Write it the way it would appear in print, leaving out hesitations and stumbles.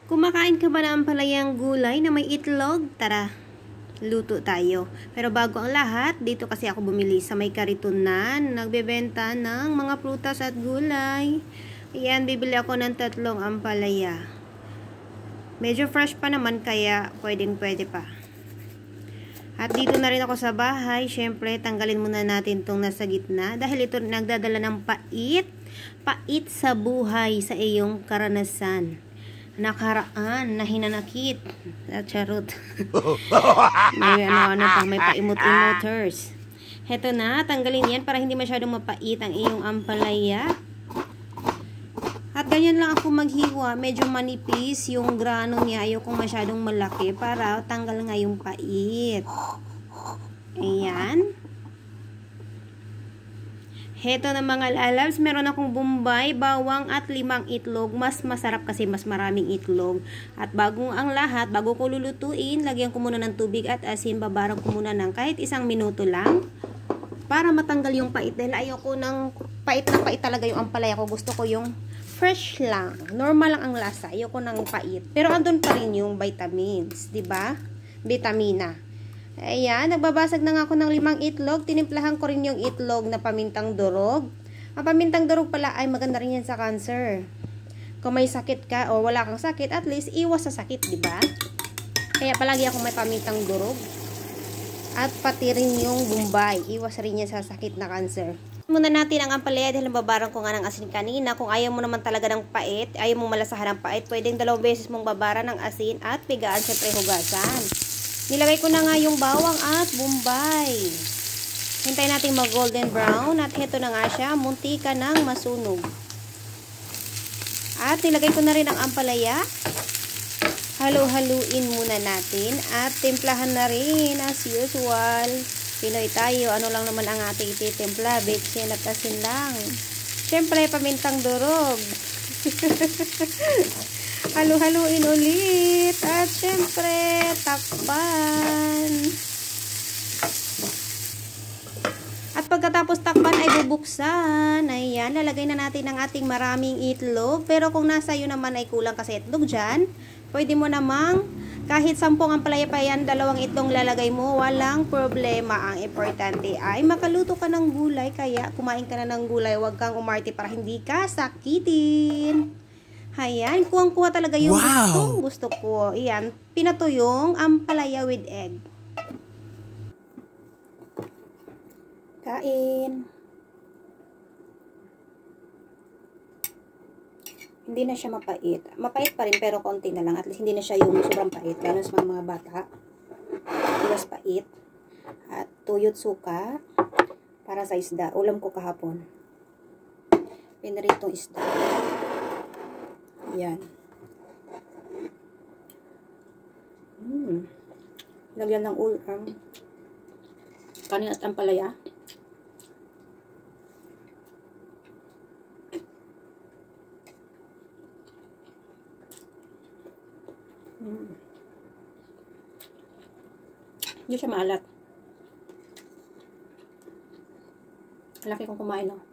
Kumakain ka ba ng ampalayang gulay na may itlog? Tara, luto tayo. Pero bago ang lahat, dito kasi ako bumili sa may karitunan. Nagbebenta ng mga prutas at gulay. Ayan, bibili ako ng 3 ampalaya. Medyo fresh pa naman kaya pwede pa. At dito na rin ako sa bahay. Syempre, tanggalin muna natin itong nasa gitna. Dahil ito nagdadala ng pait. Pait sa buhay, sa iyong karanasan. Nakaraan na hinanakit. Charot. May may paimot-imoters. Heto na, tanggalin yan para hindi masyadong mapait ang iyong ampalaya. At ganyan lang ako maghiwa. Medyo manipis yung grano niya. Ayokong masyadong malaki para tanggal nga yung pait. Ayan. Heto na mga lalabs, meron akong bombay, bawang at 5 itlog. Mas masarap kasi mas maraming itlog. At bago ang lahat, bago ko lulutuin, lagyan ko muna ng tubig at asin. Babarang ko muna ng kahit 1 minuto lang. Para matanggal yung pait. Dahil ayoko ng pait na pait talaga yung ampalaya ko. Gusto ko yung fresh lang. Normal lang ang lasa. Ayoko ng pait. Pero andun pa rin yung vitamins. Diba? Vitamina. Ayan, nagbabasag na nga ako ng 5 itlog. Tinimplahan ko rin yung itlog na pamintang durog. Ang pamintang durog pala ay maganda rin yan sa cancer. Kung may sakit ka o wala kang sakit, at least iwas sa sakit, di ba? Kaya palagi ako may pamintang durog. At pati rin yung bombay. Iwas rin yan sa sakit na cancer. Muna natin ang ampalaya dahil nababarang ko nga ng asin kanina. Kung ayaw mo naman talaga ng pait, ayaw mo malasahan ng pait, pwedeng 2 beses mong babara ng asin at pigaan, syempre hugasan. Nilagay ko na nga yung bawang at bombay. Hintayin natin mag golden brown. At heto na nga siya. Munti ka nang masunog. At nilagay ko na rin ang ampalaya. Halo-haluin muna natin. At timplahan na rin as usual. Pinoy tayo. Ano lang naman ang ating ititimpla. Bitsin at asin lang. Siyempre, pamintang durog. Halo-haluin ulit. At syempre, takpan. At pagkatapos takpan ay bubuksan. Ayan, lalagay na natin ang ating maraming itlog. Pero kung nasa iyo naman ay kulang kasi itlog dyan, pwede mo namang kahit 10 ampalaya pa yan, 2 itlog lalagay mo. Walang problema. Ang importante ay makaluto ka ng gulay. Kaya kumain ka na ng gulay. Huwag kang umarte para hindi ka sakitin. Ayan, kuwang-kuha talaga yung gusto ko. Ayan, pinatuyong ampalaya with egg. Kain. Hindi na siya mapait. Mapait pa rin pero konti na lang. At least hindi na siya yung sobrang pait. Lalo sa mga bata. Iwas pait. At tuyot suka. Para sa isda. Ulam ko kahapon. Pinaritong isda. Yan. Lagyan ng ulam. Kanin at ampalaya. Hindi siya maalat. Laki kong kumain, no?